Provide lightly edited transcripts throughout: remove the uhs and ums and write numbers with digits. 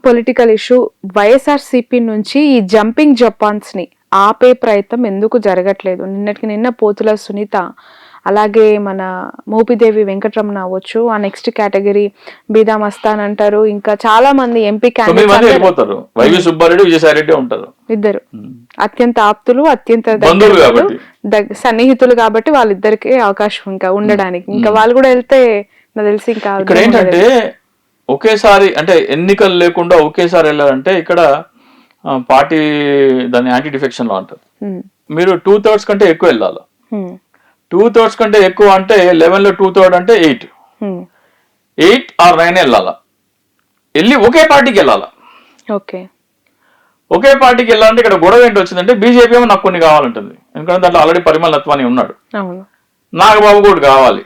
Political issue, YSRCP నుంచి ఈ jumping Japan's ని ఆపే ప్రయత్నం ఎందుకు జరగట్లేదు? నిన్నటికి నిన్న పోతుల సునీత, అలాగే మన మోపిదేవి వెంకటరమణ అవ్వచ్చు, ఆ నెక్స్ట్ కేటగిరీ బీదా మస్తాన్ అంటారు, ఇంకా చాలా మంది ఎంపీ క్యాండిడేట్స్ సుబ్బారెడ్డి, విజయసాయిరెడ్డి ఉంటారు. ఇద్దరు అత్యంత ఆప్తులు, అత్యంత సన్నిహితులు కాబట్టి వాళ్ళిద్దరికి అవకాశం ఇంకా ఉండడానికి. ఇంకా వాళ్ళు కూడా వెళ్తే నాకు తెలిసి ఇంకా ఇక్కడ ఏంటంటే ఒకేసారి అంటే ఎన్నికలు లేకుండా ఒకేసారి వెళ్ళాలంటే ఇక్కడ పార్టీ దాన్ని యాంటీ డిఫెక్షన్ లో అంటారు. మీరు 2/3 కంటే ఎక్కువ వెళ్ళాలి. 2/3 కంటే ఎక్కువ అంటే 11 లో 2/3 అంటే 8 or 9 వెళ్ళాలా. వెళ్ళి ఒకే పార్టీకి వెళ్ళాలా. ఒకే పార్టీకి వెళ్ళాలంటే ఇక్కడ గొడవ ఏంటి వచ్చిందంటే బీజేపీ ఏమో నాకు కొన్ని కావాలంటుంది. ఎందుకంటే దాంట్లో ఆల్రెడీ పరిమళ నత్వాని ఉన్నాడు, నాగబాబు కూడా కావాలి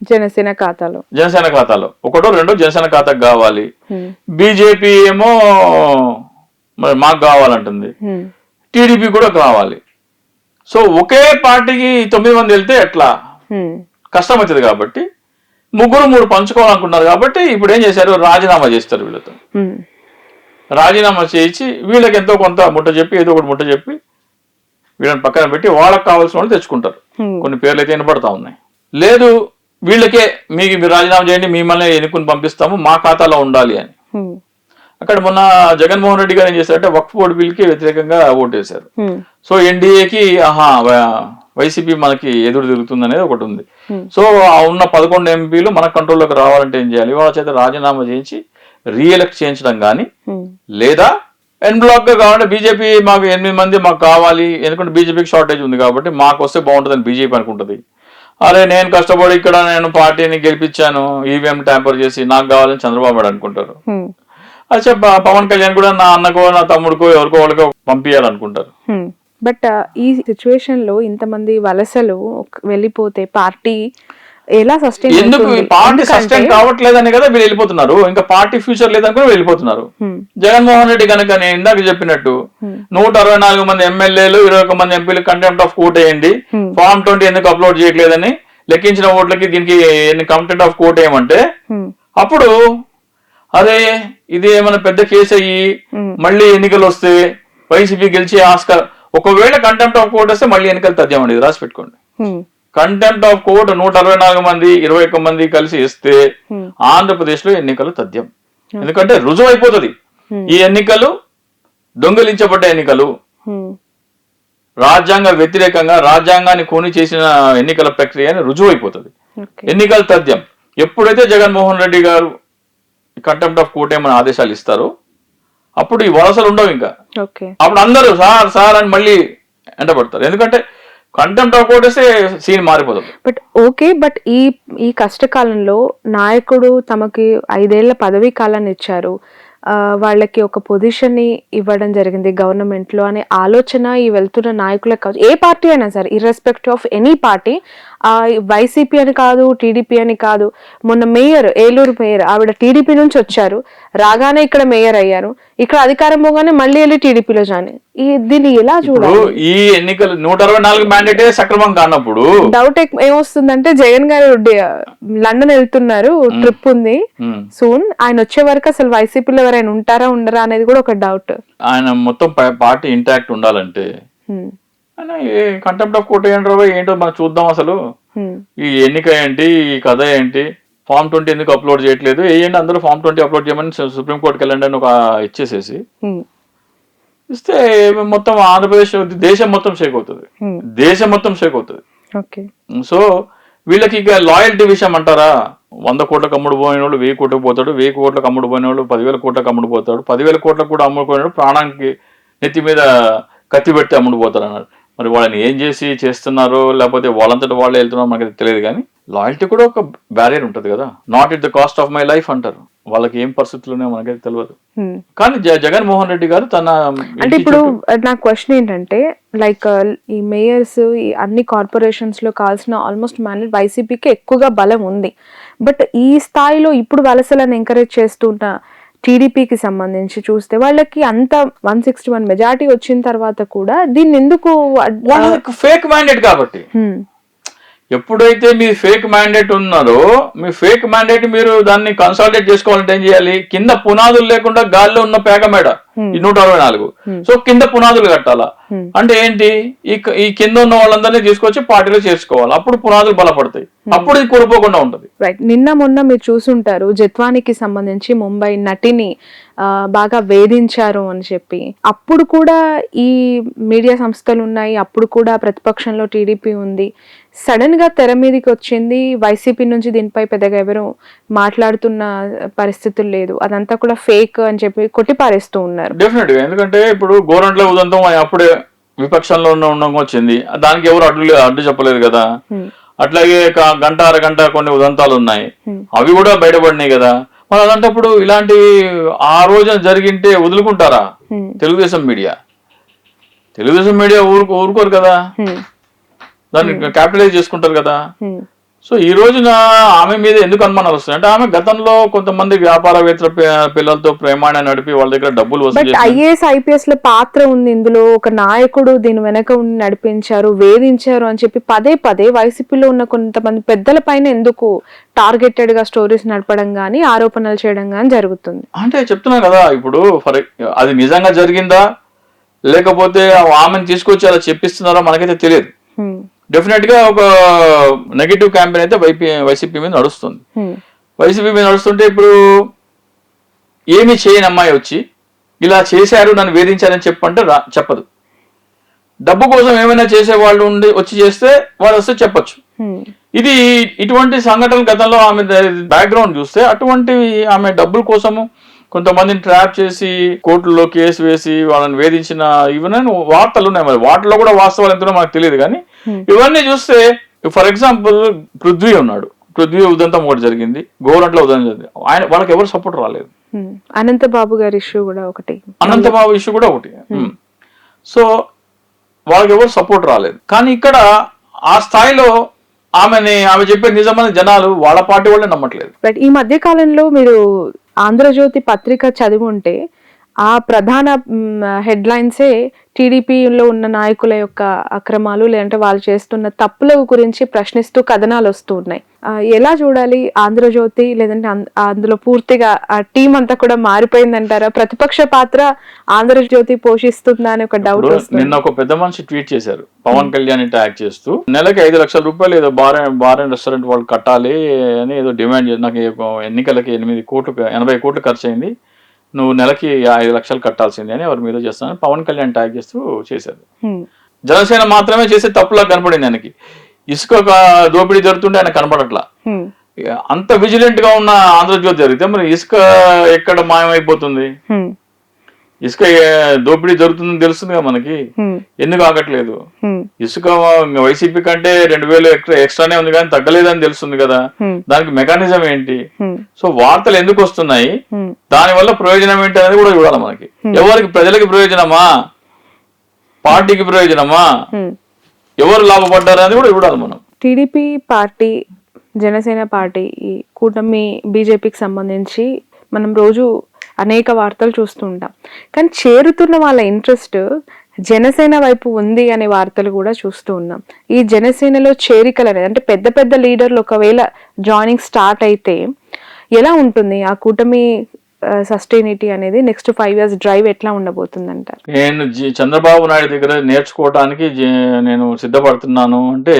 జనసేన ఖాతాలో ఒకటో రెండో జనసేన ఖాతాకు కావాలి. బీజేపీ ఏమో మరి మాకు కావాలంటుంది, టీడీపీ కూడా కావాలి. సో ఒకే పార్టీకి 9 మంది వెళ్తే ఎట్లా కష్టం అవుతుంది. కాబట్టి 3 పంచుకోవాలనుకున్నారు. కాబట్టి ఇప్పుడు ఏం చేశారు, రాజీనామా చేస్తారు. వీళ్ళతో రాజీనామా చేయించి వీళ్ళకి ఎంతో కొంత ముట్ట చెప్పి, ఏదో ఒకటి ముట్ట చెప్పి వీళ్ళని పక్కన పెట్టి వాళ్ళకి కావాల్సిన వాళ్ళు తెచ్చుకుంటారు. కొన్ని పేర్లు అయితే వినపడతా ఉన్నాయి. లేదు వీళ్ళకే మీరు రాజీనామా చేయండి, మిమ్మల్ని ఎన్నుకుని పంపిస్తాము, మా ఖాతాలో ఉండాలి అని. అక్కడ మొన్న జగన్మోహన్ రెడ్డి గారు ఏం చేశారంటే వక్ఫ్ బోర్డు బిల్కి వ్యతిరేకంగా ఓటేశారు. సో ఎన్డీఏకి వైసీపీ మనకి ఎదురు తిరుగుతుంది అనేది ఒకటి ఉంది. సో ఉన్న 11 ఎంపీలు మన కంట్రోల్లోకి రావాలంటే ఏం చేయాలి, వాళ్ళ చేత రాజీనామా చేయించి రీఎలెక్ట్ చేయించడం కానీ, లేదా ఎన్ బ్లాక్ గా కావాలంటే బీజేపీ మాకు 8 మంది మాకు కావాలి, ఎందుకంటే బీజేపీకి షార్టేజ్ ఉంది కాబట్టి మాకు వస్తే బాగుంటుందని బీజేపీ అనుకుంటుంది. అరే నేను కష్టపడి ఇక్కడ నేను పార్టీని గెలిపించాను, ఈవీఎం ట్యాంపర్ చేసి నాకు కావాలని చంద్రబాబు నాయుడు అనుకుంటారు. అచ్చా పవన్ కళ్యాణ్ కూడా నా అన్నకో నా తమ్ముడికో ఎవరికో వాళ్ళకో పంపించాలనుకుంటారు. బట్ ఈ సిచ్యువేషన్ లో ఇంతమంది వలసలు వెళ్ళిపోతే పార్టీ ఎలా సస్టైన్, ఎందుకు పార్టీ సస్టైన్ కావట్లేదని కదా వీళ్ళు వెళ్ళిపోతున్నారు. ఇంకా పార్టీ ఫ్యూచర్ లేదని కూడా వెళ్ళిపోతున్నారు. జగన్మోహన్ రెడ్డి కనుక నేను ఇందాక చెప్పినట్టు 164 మంది ఎమ్మెల్యేలు 21 మంది ఎంపీలు కంటెంప్ట్ ఆఫ్ కోర్ట్ వేయండి, ఫామ్ 20 ఎందుకు అప్లోడ్ చేయట్లేదని లెక్కించిన ఓట్లకి దీనికి కంటెంప్ట్ ఆఫ్ కోర్ట్ వేయమంటే, అప్పుడు అదే ఇది ఏమైనా పెద్ద కేసు అయ్యి మళ్ళీ ఎన్నికలు వస్తే వైసీపీ గెలిచే ఆస్కారం. ఒకవేళ కంటెంప్ట్ ఆఫ్ కోర్ట్ వస్తే మళ్ళీ ఎన్నికలు తథ్యమండి, ఇది రాసి పెట్టుకోండి. కంటెంప్ట్ ఆఫ్ కోర్ట్ 164 మంది 21 మంది కలిసి ఇస్తే ఆంధ్రప్రదేశ్ లో ఎన్నికలు తథ్యం. ఎందుకంటే రుజువు అయిపోతుంది ఈ ఎన్నికలు దొంగిలించబడ్డ ఎన్నికలు, రాజ్యాంగ వ్యతిరేకంగా రాజ్యాంగాన్ని కూని చేసిన ఎన్నికల ప్రక్రియ అని రుజువు అయిపోతుంది. ఎన్నికలు తథ్యం. ఎప్పుడైతే జగన్మోహన్ రెడ్డి గారు కంటెంప్ట్ ఆఫ్ కోర్ట్ ఏమైనా ఆదేశాలు ఇస్తారో అప్పుడు ఈ వలసలు ఉండవు. ఇంకా అప్పుడు అందరూ సార్ సార్ అని మళ్ళీ ఎంటబడతారు. ఎందుకంటే కంటెంప్ట్ ఆఫ్ కోర్ట్ వస్తే సీన్ మారిపోతుంది. బట్ ఈ కష్టకాలంలో నాయకుడు తమకి 5 ఏళ్ల పదవీ కాలాన్ని ఇచ్చారు, వాళ్ళకి ఒక పొజిషన్ ని ఇవ్వడం జరిగింది గవర్నమెంట్ లో అనే ఆలోచన ఈ వెళ్తున్న నాయకులకు కావచ్చు, ఏ పార్టీ అయినా సరే ఇర్రెస్పెక్ట్ ఆఫ్ ఎనీ పార్టీ, వైసీపీ అని కాదు టీడీపీ అని కాదు. మొన్న మేయర్, ఏలూరు మేయర్ ఆవిడ టీడీపీ నుంచి వచ్చారు, రాగానే ఇక్కడ మేయర్ అయ్యారు, ఇక్కడ అధికారం పోగానే మళ్ళీ వెళ్ళి టీడీపీలో జాయిన్. దీన్ని ఎలా చూడాలి? ఈ ఎన్నికలు 164 మ్యాండేటే సక్రమం కానప్పుడు డౌట్ ఏమొస్తుందంటే జగన్ గారు లండన్ వెళ్తున్నారు, ట్రిప్ ఉంది సూన్, ఆయన వచ్చే వరకు అసలు వైసీపీలో ఎవరైనా ఉంటారా ఉండరా అనేది కూడా ఒక డౌట్. ఆయన మొత్తం పార్టీ ఇంటాక్ట్ ఉండాలంటే కంటెంప్ట్ ఆఫ్ కోర్ట్ ఏంటో మనం చూద్దాం. అసలు ఈ ఎన్నిక ఏంటి, ఈ కథ ఏంటి, ఫామ్ 20 ఎందుకు అప్లోడ్ చేయట్లేదు, ఏంటి అందరూ ఫామ్ 20 అప్లోడ్ చేయమని సుప్రీంకోర్టుకి వెళ్ళండి అని ఒక ఇచ్చేసేసి ఇస్తే మొత్తం ఆంధ్రప్రదేశ్ దేశం మొత్తం షేక్ అవుతుంది, దేశం మొత్తం షేక్ అవుతుంది. సో వీళ్ళకి ఇక లాయల్టీ విషయం అంటారా, 100 కోట్లకు అమ్ముడు పోయిన వాళ్ళు 1000 కోట్లకు పోతాడు, 1000 కోట్లకు అమ్ముడు పోయిన వాళ్ళు 10,000 కోట్లకు అమ్ముడు పోతాడు, 10,000 కోట్లకు కూడా అమ్ముడుపోయినాడు, ప్రాణానికి నెత్తి మీద కత్తి పెట్టి అమ్ముడు పోతాడు అన్నారు. మరి వాళ్ళని ఏం చేసి చేస్తున్నారో లేకపోతే వాళ్ళంతటి వాళ్ళే వెళ్తున్నారో మనకి తెలియదు. కానీ లాయల్టీ కూడా ఒక బ్యారియర్ ఉంటుంది కదా. Not at the cost of my life అంటారు, వాళ్ళకి ఏం పరిస్థితుల్లోనే మనకైతే తెలియదు. కానీ జగన్మోహన్ రెడ్డి గారు తన అంటే ఇప్పుడు నా క్వశ్చన్ ఏంటంటే లైక్ ఈ మేయర్స్ ఈ అన్ని కార్పొరేషన్స్ లో కావాల్సిన ఆల్మోస్ట్ మ్యాండేట్ వైసీపీకి ఎక్కువగా బలం ఉంది. బట్ ఈ స్థాయిలో ఇప్పుడు వలసలను ఎంకరేజ్ చేస్తున్న టీడీపీకి సంబంధించి చూస్తే వాళ్ళకి అంత 161 మెజారిటీ వచ్చిన తర్వాత కూడా దీన్ని ఎందుకు ఫేక్ మ్యాండేట్ కాబట్టి ఎప్పుడైతే మీ ఫేక్ మ్యాండేట్ ఉన్నారో మీ ఫేక్ మ్యాండేట్ మీరు దాన్ని కన్సాలిడేట్ చేసుకోవాలంటే ఏం చేయాలి? కింద పునాదులు లేకుండా గాల్లో ఉన్న పేక మేడ ఈ 164 సో కింద పునాదులు కట్టాలా అంటే ఏంటి? ఈ కింద ఉన్న వాళ్ళందరినీ తీసుకొచ్చి పార్టీలో చేసుకోవాలి. అప్పుడు పునాదులు బలపడతాయి, అప్పుడు ఇది కూలిపోకుండా ఉంటది. రైట్. నిన్న మొన్న మీరు చూసుంటారు జత్వానికి సంబంధించి ముంబై నటిని బాగా వేధించారు అని చెప్పి. అప్పుడు కూడా ఈ మీడియా సంస్థలు ఉన్నాయి, అప్పుడు కూడా ప్రతిపక్షంలో టీడీపీ ఉంది. సడన్ గా తెర మీదకి వచ్చింది వైసీపీ నుంచి. దీనిపై పెద్దగా ఎవరు మాట్లాడుతున్న పరిస్థితులు లేదు, అదంతా కూడా ఫేక్ అని చెప్పి కొట్టిపారేస్తూ ఉన్నారు. డెఫినెట్ గా, ఎందుకంటే ఇప్పుడు గోరంట్ల ఉదంతం అప్పుడే విపక్షంలో ఉండడం వచ్చింది, దానికి ఎవరు అడ్డు చెప్పలేదు కదా. అట్లాగే గంట అరగంట కొన్ని ఉదంతాలు ఉన్నాయి, అవి కూడా బయటపడినాయి కదా. మరి అలాంటప్పుడు ఇలాంటి ఆ రోజున జరిగింటే వదులుకుంటారా? తెలుగుదేశం మీడియా ఊరుకోరు కదా, దాన్ని క్యాపిటలైజ్ చేసుకుంటారు కదా. సో ఈ రోజున ఆమె మీద ఎందుకు అనుమానాలు వస్తున్నాయి అంటే ఆమె గతంలో కొంతమంది వ్యాపారవేత్తల పిల్లలతో ప్రేమాన్ని నడిపి వాళ్ళ దగ్గర డబ్బులు వసూలు చేసి ఐఏఎస్ ఐపీఎస్ లో పాత్ర ఉంది ఇందులో. ఒక నాయకుడు దీని వెనక ఉండి నడిపించారు, వేధించారు అని చెప్పి పదే పదే వైసీపీలో ఉన్న కొంతమంది పెద్దల పైన ఎందుకు టార్గెటెడ్ గా స్టోరీస్ నడపడం గానీ ఆరోపణలు చేయడం గానీ జరుగుతుంది? అంటే చెప్తున్నా కదా, ఇప్పుడు అది నిజంగా జరిగిందా లేకపోతే ఆమెను తీసుకొచ్చి అలా చెప్పిస్తున్నారో మనకైతే తెలియదు. డెఫినెట్ గా ఒక నెగటివ్ క్యాంపెయిన్ అయితే వైసీపీ మీద నడుస్తుంది. వైసీపీ మీద నడుస్తుంటే ఇప్పుడు ఏమి చేయని అమ్మాయి వచ్చి ఇలా చేశారు నన్ను వేధించారని చెప్పంటే చెప్పదు. డబ్బు కోసం ఏమైనా చేసే వాళ్ళు వచ్చి చేస్తే వాళ్ళు వస్తే చెప్పొచ్చు. ఇది ఇటువంటి సంఘటనలు గతంలో ఆమె బ్యాక్గ్రౌండ్ చూస్తే అటువంటివి ఆమె డబ్బుల కోసము కొంతమందిని ట్రాప్ చేసి కోర్టులో కేసు వేసి వాళ్ళని వేధించిన ఇవన్నీ వార్తలు ఉన్నాయి. మరి వాటిలో కూడా వాస్తవాలు ఎంతో మనకు తెలియదు. కానీ ఇవన్నీ చూస్తే ఫర్ ఎగ్జాంపుల్ పృథ్వీ ఉన్నాడు, పృథ్వీ ఉదంతం ఒకటి జరిగింది, గోరంట్ల ఉదంతం జరిగింది, వాళ్ళకి ఎవరు సపోర్ట్ రాలేదు. అనంతబాబు గారి ఇష్యూ కూడా ఒకటి, అనంతబాబు ఇష్యూ కూడా ఒకటి. సో వాళ్ళకి ఎవరు సపోర్ట్ రాలేదు. కానీ ఇక్కడ ఆ స్థాయిలో ఆమె చెప్పే నిజమైన జనాలు వాళ్ళ పార్టీ వాళ్ళే నమ్మట్లేదు. బట్ ఈ మధ్య కాలంలో మీరు ఆంధ్రజ్యోతి పత్రిక చదివి ఉంటే ఆ ప్రధాన హెడ్లైన్సే టీడీపీలో ఉన్న నాయకుల యొక్క అక్రమాలు లేదంటే వాళ్ళు చేస్తున్న తప్పుల గురించి ప్రశ్నిస్తూ కథనాలు వస్తూ ఉన్నాయి. ఎలా చూడాలి ఆంధ్రజ్యోతి? లేదంటే అందులో పూర్తిగా ఆ టీం అంతా కూడా మారిపోయిందంటారా? ప్రతిపక్ష పాత్ర ఆంధ్రజ్యోతి పోషిస్తుందా అని ఒక డౌట్ వస్తుంది. నిన్న ఒక పెద్ద మనిషి ట్వీట్ చేశారు, పవన్ కళ్యాణ్ ట్యాగ్ చేస్తూ నెలకి 5 లక్షల రూపాయలు ఏదో బార్ అండ్ రెస్టారెంట్ వాళ్ళు కట్టాలి అని ఏదో డిమాండ్ చేసి, నాకు ఎన్నికలకి 80 కోట్లు ఖర్చు అయింది, నువ్వు నెలకి 5 లక్షలు కట్టాల్సిందే అని ఎవరి మీద చేస్తానని పవన్ కళ్యాణ్ ట్యాగ్ చేస్తూ చేశారు. జనసేన మాత్రమే చేసే తప్పులా కనపడింది ఆయనకి. ఇసుక దోపిడీ జరుగుతుంటే ఆయన కనపడట్లా. అంత విజిలెంట్ గా ఉన్న ఆంధ్రజ్యోతి జరిగితే మరి ఇసుక ఎక్కడ మాయమైపోతుంది? ఇసుక దోపిడీ జరుగుతుందని తెలుస్తుంది కదా మనకి, ఎందుకు ఆగట్లేదు? ఇసుక వైసీపీ కంటే 2000 ఎక్స్ట్రానే ఉంది కానీ తగ్గలేదని తెలుస్తుంది కదా, దానికి మెకానిజం ఏంటి? సో వార్తలు ఎందుకు వస్తున్నాయి, దాని వల్ల ప్రయోజనం ఏంటి అనేది కూడా చూడాలి మనకి. ఎవరికి, ప్రజలకి ప్రయోజనమా, పార్టీకి ప్రయోజనమా, ఎవరు లాభపడ్డారు అనేది కూడా చూడాలి మనం. టీడీపీ పార్టీ, జనసేన పార్టీ, ఈ కూటమి బీజేపీకి సంబంధించి మనం రోజు అనేక వార్తలు చూస్తూ ఉంటాం. కానీ చేరుతున్న వాళ్ళ ఇంట్రెస్ట్ జనసేన వైపు ఉంది అనే వార్తలు కూడా చూస్తూ ఉన్నాం. ఈ జనసేనలో చేరికలు అనేది అంటే పెద్ద పెద్ద లీడర్లు ఒకవేళ జాయినింగ్ స్టార్ట్ అయితే ఎలా ఉంటుంది ఆ కూటమి సస్టైనిటీ అనేది? నెక్స్ట్ 5 years డ్రైవ్ ఎట్లా ఉండబోతుంది అంటారు? నేను చంద్రబాబు నాయుడు దగ్గర నేర్చుకోవడానికి నేను సిద్ధపడుతున్నాను అంటే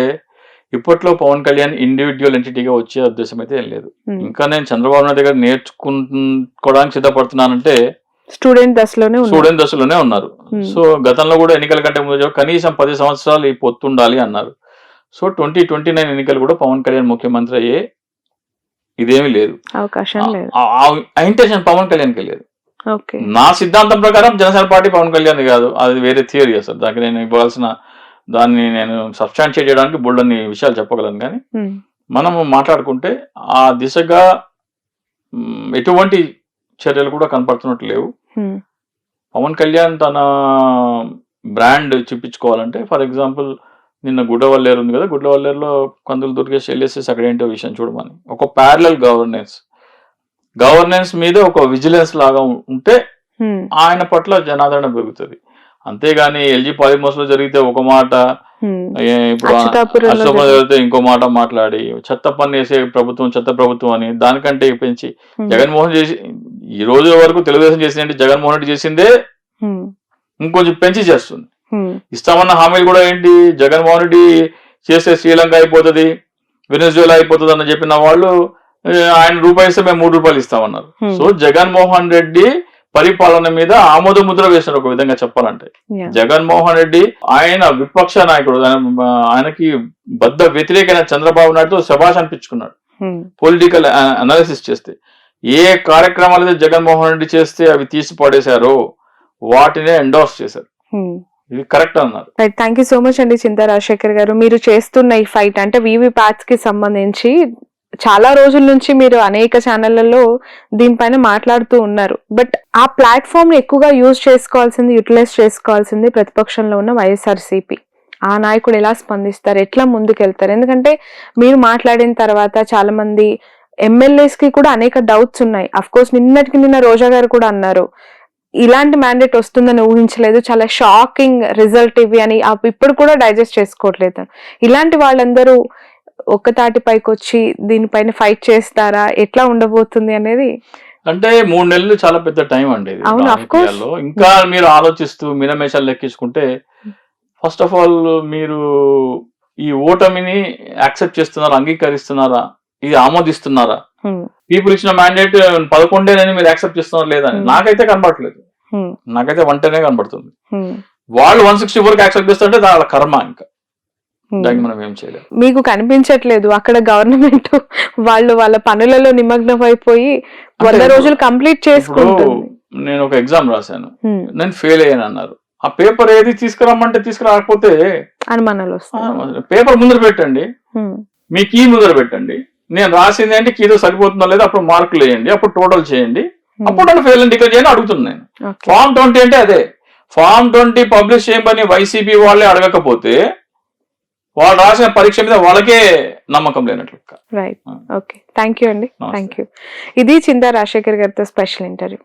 ఇప్పట్లో పవన్ కళ్యాణ్ ఇండివిజువల్ ఎంటిటీగా వచ్చే ఉద్దేశం అయితే ఏం లేదు. ఇంకా నేను చంద్రబాబు నాయుడు దగ్గర నేర్చుకోవడానికి సిద్ధపడుతున్నానంటే స్టూడెంట్ దశలోనే ఉన్నారు. సో గతంలో కూడా ఎన్నికల కంటే ముందు కనీసం 10 సంవత్సరాలు ఈ పొత్తుండాలి అన్నారు. సో 2029 ఎన్నికలు కూడా పవన్ కళ్యాణ్ ముఖ్యమంత్రి అయ్యే ఇదేమీ లేదు, అవకాశం లేదు. ఆ ఇంటెన్షన్ పవన్ కళ్యాణ్కి లేదు. నా సిద్ధాంతం ప్రకారం జనసేన పార్టీ పవన్ కళ్యాణ్ కాదు, అది వేరే థియరీ అసలు. దానికి నేను ఇవ్వాల్సిన దాన్ని నేను సబ్స్టాన్షియేట్ చేయడానికి బోల్డన్ని విషయాలు చెప్పగలను. కానీ మనము మాట్లాడుకుంటే ఆ దిశగా ఎటువంటి చర్యలు కూడా కనపడుతున్నట్టు లేవు. పవన్ కళ్యాణ్ తన బ్రాండ్ చూపించుకోవాలంటే ఫర్ ఎగ్జాంపుల్ నిన్న గుడ్డవల్లేరు ఉంది కదా, గుడ్డవల్లేరులో కందులు దుర్గేష్ వెళ్ళేసేసి అక్కడ ఏంటో విషయం చూడమని ఒక ప్యారలల్ గవర్నెన్స్ మీద ఒక విజిలెన్స్ లాగా ఉంటే ఆయన పట్ల జనాదరణ పెరుగుతుంది. అంతేగాని ఎల్జీ పాలిమర్స్ లో జరిగితే ఒక మాట, ఇప్పుడు అచ్యుతాపురంలో అశ్వపతి జరిగితే ఇంకో మాట మాట్లాడి చెత్త పన్ను వేసే ప్రభుత్వం చెత్త ప్రభుత్వం అని దానికంటే పెంచి జగన్మోహన్ చేసి ఈ రోజు వరకు తెలుగుదేశం చేసిందంటే జగన్మోహన్ రెడ్డి చేసిందే ఇంకొంచెం పెంచి చేస్తుంది. ఇస్తామన్న హామీలు కూడా ఏంటి, జగన్మోహన్ రెడ్డి చేస్తే శ్రీలంక అయిపోతుంది, వెనిజువేలా అయిపోతుంది అని చెప్పిన వాళ్ళు ఆయన రూపాయి ఇస్తే మేము 3 రూపాయలు ఇస్తామన్నారు. సో జగన్మోహన్ రెడ్డి పరిపాలన మీద ఆమోద ముద్ర వేసినారు ఒక విధంగా చెప్పాలంటే. జగన్మోహన్ రెడ్డి ఆయన విపక్ష నాయకుడు, ఆయనకి బద్ద వ్యతిరేకమైన చంద్రబాబు నాయుడుతో శభాష్ అనిపించుకున్నాడు. పొలిటికల్ అనాలిసిస్ చేస్తే ఏ కార్యక్రమాలు అయితే జగన్మోహన్ రెడ్డి చేస్తే అవి తీసి పడేశారో వాటినే ఎండోర్స్ చేశారు. ఇది కరెక్ట్ అన్నారు. Right, thank you so much అండి చింతా రాజశేఖర్ గారు. మీరు చేస్తున్న ఈ ఫైట్ అంటే వీవీ ప్యాట్స్ కి సంబంధించి చాలా రోజుల నుంచి మీరు అనేక ఛానళ్లలో దీనిపైన మాట్లాడుతూ ఉన్నారు. బట్ ఆ ప్లాట్ఫామ్ ని ఎక్కువగా యూటిలైజ్ చేసుకోవాల్సింది ప్రతిపక్షంలో ఉన్న వైఎస్ఆర్సీపీ. ఆ నాయకుడు ఎలా స్పందిస్తారు, ఎట్లా ముందుకెళ్తారు? ఎందుకంటే మీరు మాట్లాడిన తర్వాత చాలా మంది ఎమ్మెల్యేస్ కి కూడా అనేక డౌట్స్ ఉన్నాయి. అఫ్ కోర్స్ నిన్న రోజా గారు కూడా అన్నారు ఇలాంటి మ్యాండేట్ వస్తుందని ఊహించలేదు, చాలా షాకింగ్ రిజల్ట్ ఇవి అని ఇప్పుడు కూడా డైజెస్ట్ చేసుకోవట్లేదు. ఇలాంటి వాళ్ళందరూ ఒక్కతాటిపైకి వచ్చి దీనిపైన ఫైట్ చేస్తారా, ఎట్లా ఉండబోతుంది అనేది? అంటే 3 నెలలు చాలా పెద్ద టైం అండి. అవును, ఆఫ్ కోర్స్. ఇంకా మీరు ఆలోచిస్తూ మినమేషాలు లెక్కించుకుంటే ఫస్ట్ ఆఫ్ ఆల్ మీరు ఈ ఓటమిని యాక్సెప్ట్ చేస్తున్నారా, అంగీకరిస్తున్నారా, ఇది ఆమోదిస్తున్నారా? పీపుల్ ఇచ్చిన మ్యాండేట్ 11 మీరు యాక్సెప్ట్ చేస్తున్నారా లేదా? నాకైతే కనబడట్లేదు, నాకైతే 110 కనబడుతుంది. వాళ్ళు 164 యాక్సెప్ట్ చేస్తుంటే వాళ్ళ కర్మ, ఇంకా దానికి మనం ఏం చేయలేదు. మీకు కనిపించట్లేదు అక్కడ గవర్నమెంట్ వాళ్ళ పనులలో నిమగ్నం అయిపోయి 100 రోజులు కంప్లీట్ చేసుకుంటుంది. నేను ఒక ఎగ్జామ్ రాశాను, నేను ఫెయిల్ అయ్యాను అన్నారు. ఆ పేపర్ ఏది తీసుకురమ్మంటే తీసుకురాకపోతే అనుమానాలు వస్తాయి. పేపర్ ముందర పెట్టండి, మీ కీ ముందర పెట్టండి, నేను రాసింది అంటే కీతో సరిపోతుందో లేదో అప్పుడు మార్కులు వేయండి, అప్పుడు టోటల్ చేయండి, అప్పుడు నన్ను ఫెయిల్ అని డిక్లేర్ చేయండి అడుగుతున్నాను. ఫామ్ 20 అంటే అదే. ఫామ్ 20 పబ్లిష్ చేయమని వైసీపీ వాళ్ళే అడగకపోతే వాళ్ళు రాసిన పరీక్ష మీద వాళ్ళకే నమ్మకం లేనట్లు. రైట్, ఓకే, థ్యాంక్ యూ అండి, థ్యాంక్ యూ. ఇది చింతా రాజశేఖర్ గారితో స్పెషల్ ఇంటర్వ్యూ.